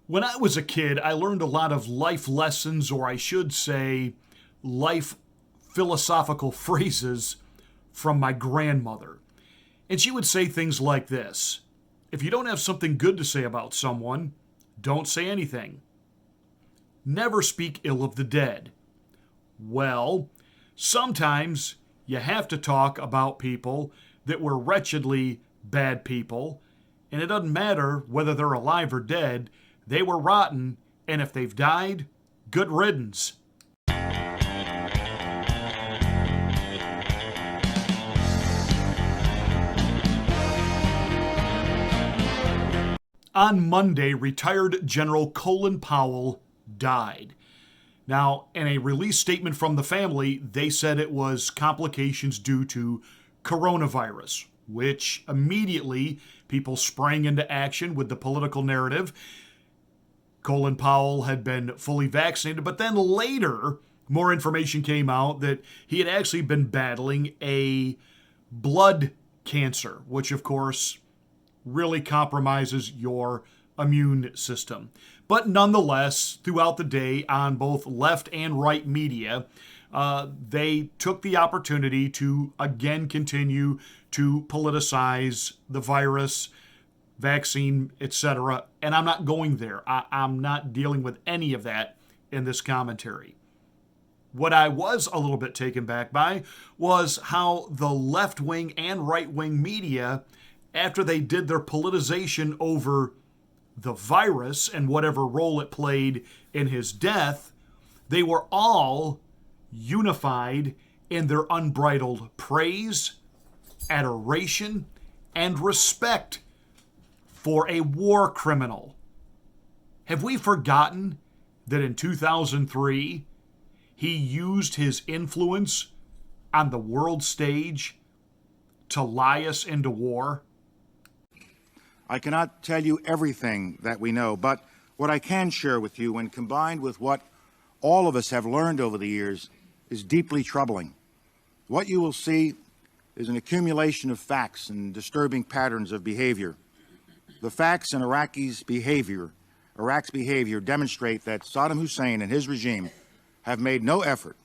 When I was a kid, I learned a lot of life lessons, or I should say, life philosophical phrases from my grandmother. And she would say things like this: if you don't have something good to say about someone, don't say anything. Never speak ill of the dead. Well, sometimes you have to talk about people that were wretchedly bad people, and it doesn't matter whether they're alive or dead, they were rotten, and if they've died, good riddance. On Monday, retired General Colin Powell died. Now, in a release statement from the family, they said it was complications due to coronavirus, which immediately people sprang into action with the political narrative. Colin Powell had been fully vaccinated, but then later, more information came out that he had actually been battling a blood cancer, which, of course, really compromises your immune system. But nonetheless, throughout the day on both left and right media, they took the opportunity to again continue to politicize the virus, vaccine, etc. And I'm not going there. I'm not dealing with any of that in this commentary. What I was a little bit taken back by was how the left wing and right wing media, after they did their politicization over the virus and whatever role it played in his death, they were all unified in their unbridled praise, adoration, and respect for a war criminal. Have we forgotten that in 2003, he used his influence on the world stage to lie us into war? I cannot tell you everything that we know, but what I can share with you, when combined with what all of us have learned over the years, is deeply troubling. What you will see is an accumulation of facts and disturbing patterns of behavior. The facts in Iraq's behavior demonstrate that Saddam Hussein and his regime have made no effort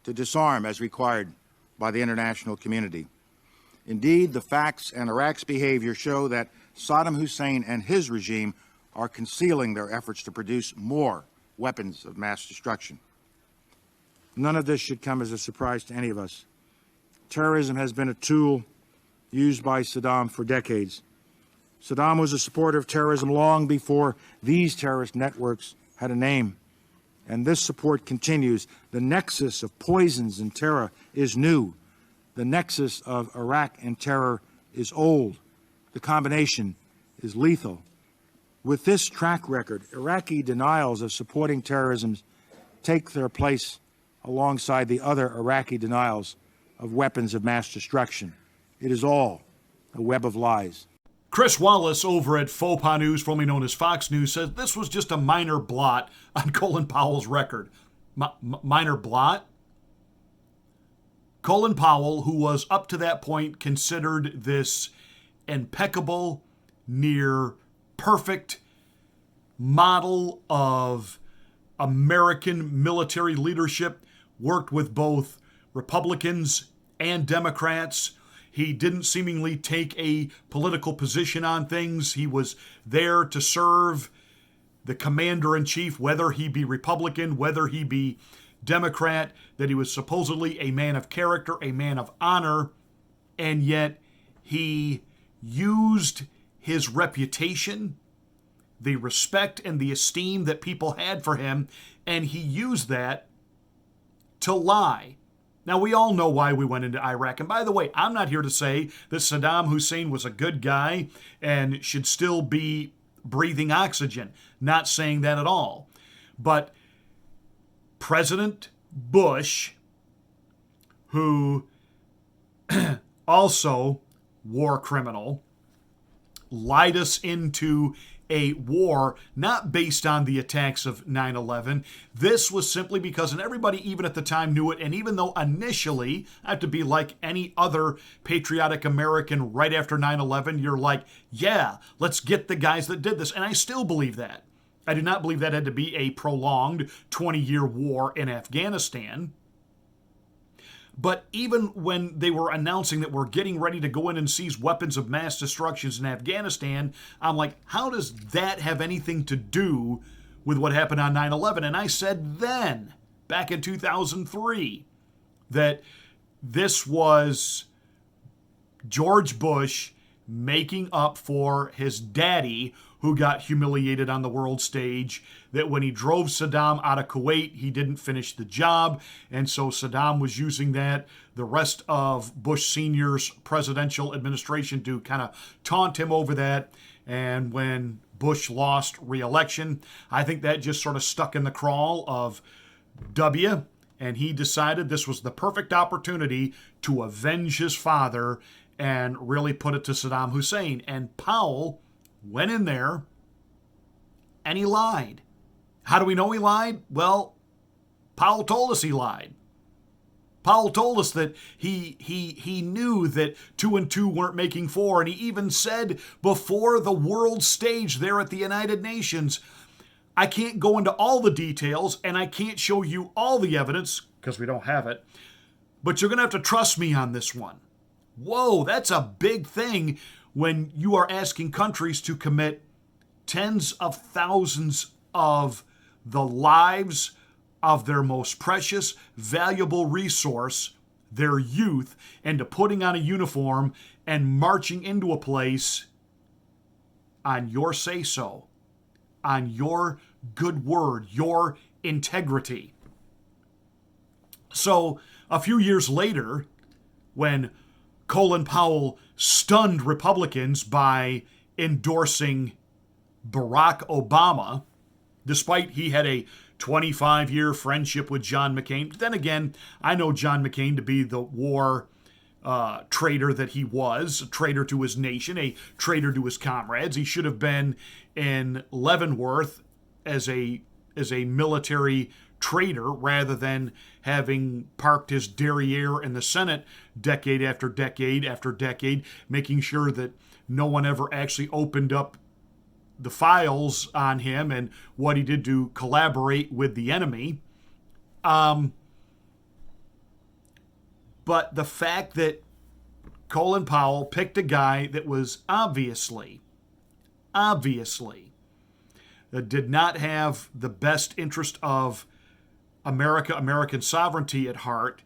to disarm as required by the international community. Indeed, the facts and Iraq's behavior show that Saddam Hussein and his regime are concealing their efforts to produce more weapons of mass destruction. None of this should come as a surprise to any of us. Terrorism has been a tool used by Saddam for decades. Saddam was a supporter of terrorism long before these terrorist networks had a name. And this support continues. The nexus of poisons and terror is new. The nexus of Iraq and terror is old. The combination is lethal. With this track record, Iraqi denials of supporting terrorism take their place alongside the other Iraqi denials of weapons of mass destruction. It is all a web of lies. Chris Wallace over at Faux Pas News, formerly known as Fox News, says this was just a minor blot on Colin Powell's record. Minor blot? Colin Powell, who was up to that point considered this impeccable, near perfect model of American military leadership, worked with both Republicans and Democrats. He didn't seemingly take a political position on things. He was there to serve the commander-in-chief, whether he be Republican, whether he be Democrat, that he was supposedly a man of character, a man of honor, and yet he used his reputation, the respect and the esteem that people had for him, and he used that to lie. Now, we all know why we went into Iraq. And by the way, I'm not here to say that Saddam Hussein was a good guy and should still be breathing oxygen. Not saying that at all. But President Bush, who also war criminal, lied us into a war not based on the attacks of 9/11. This was simply because, and everybody even at the time knew it, and even though initially, I have to be like any other patriotic American right after 9/11, you're like, yeah, let's get the guys that did this. And I still believe that. I do not believe that had to be a prolonged 20-year war in Afghanistan. But even when they were announcing that we're getting ready to go in and seize weapons of mass destruction in Afghanistan, I'm like, how does that have anything to do with what happened on 9/11? And I said then, back in 2003, that this was George Bush making up for his daddy, who got humiliated on the world stage, that when he drove Saddam out of Kuwait, he didn't finish the job. And so Saddam was using that, the rest of Bush Sr.'s presidential administration, to kind of taunt him over that. And when Bush lost re-election, I think that just sort of stuck in the crawl of W. And he decided this was the perfect opportunity to avenge his father and really put it to Saddam Hussein. And Powell went in there and he lied. How do we know he lied? Well, Powell told us he lied. Powell told us that he knew that 2 and 2 weren't making 4, and he even said before the world stage there at the United Nations, I can't go into all the details and I can't show you all the evidence because we don't have it, but you're going to have to trust me on this one. Whoa, that's a big thing when you are asking countries to commit tens of thousands of the lives of their most precious, valuable resource, their youth, into putting on a uniform and marching into a place on your say-so, on your good word, your integrity. So a few years later, when Colin Powell stunned Republicans by endorsing Barack Obama, despite he had a 25-year friendship with John McCain. Then again, I know John McCain to be the war traitor that he was, a traitor to his nation, a traitor to his comrades. He should have been in Leavenworth as a military traitor rather than having parked his derriere in the Senate decade after decade after decade, making sure that no one ever actually opened up the files on him and what he did to collaborate with the enemy. But the fact that Colin Powell picked a guy that was obviously, that did not have the best interest of American sovereignty at heart,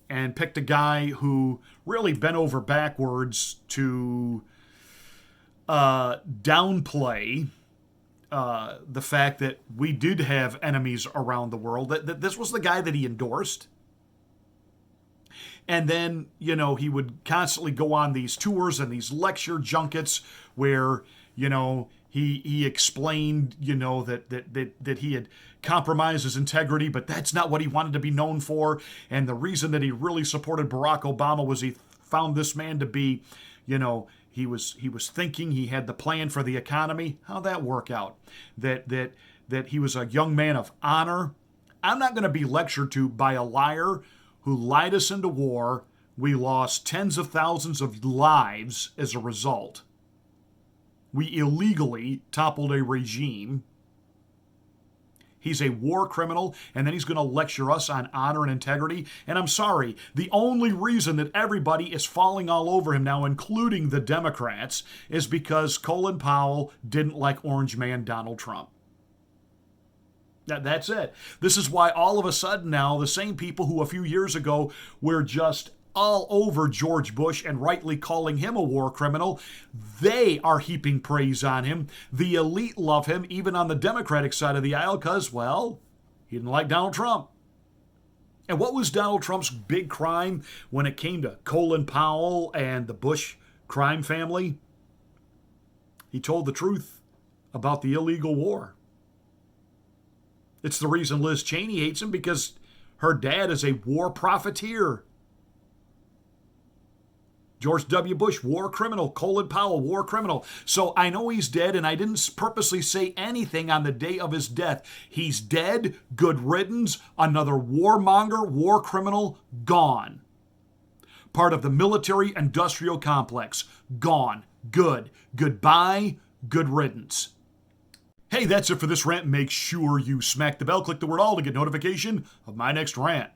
and picked a guy who really bent over backwards to downplay the fact that we did have enemies around the world, that this was the guy that he endorsed. And then, he would constantly go on these tours and these lecture junkets where, he explained, that he had compromised his integrity, but that's not what he wanted to be known for. And the reason that he really supported Barack Obama was he found this man to be, he was thinking, he had the plan for the economy. How'd that work out? That he was a young man of honor. I'm not going to be lectured to by a liar who lied us into war. We lost tens of thousands of lives as a result. We illegally toppled a regime. He's a war criminal, and then he's going to lecture us on honor and integrity. And I'm sorry, the only reason that everybody is falling all over him now, including the Democrats, is because Colin Powell didn't like Orange Man Donald Trump. That's it. This is why all of a sudden now, the same people who a few years ago were just all over George Bush and rightly calling him a war criminal, they are heaping praise on him. The elite love him, even on the Democratic side of the aisle, because, well, he didn't like Donald Trump. And what was Donald Trump's big crime when it came to Colin Powell and the Bush crime family? He told the truth about the illegal war. It's the reason Liz Cheney hates him, because her dad is a war profiteer. George W. Bush, war criminal. Colin Powell, war criminal. So I know he's dead, and I didn't purposely say anything on the day of his death. He's dead, good riddance, another warmonger, war criminal, gone. Part of the military-industrial complex, gone. Good. Goodbye, good riddance. Hey, that's it for this rant. Make sure you smack the bell, click the word all to get notification of my next rant.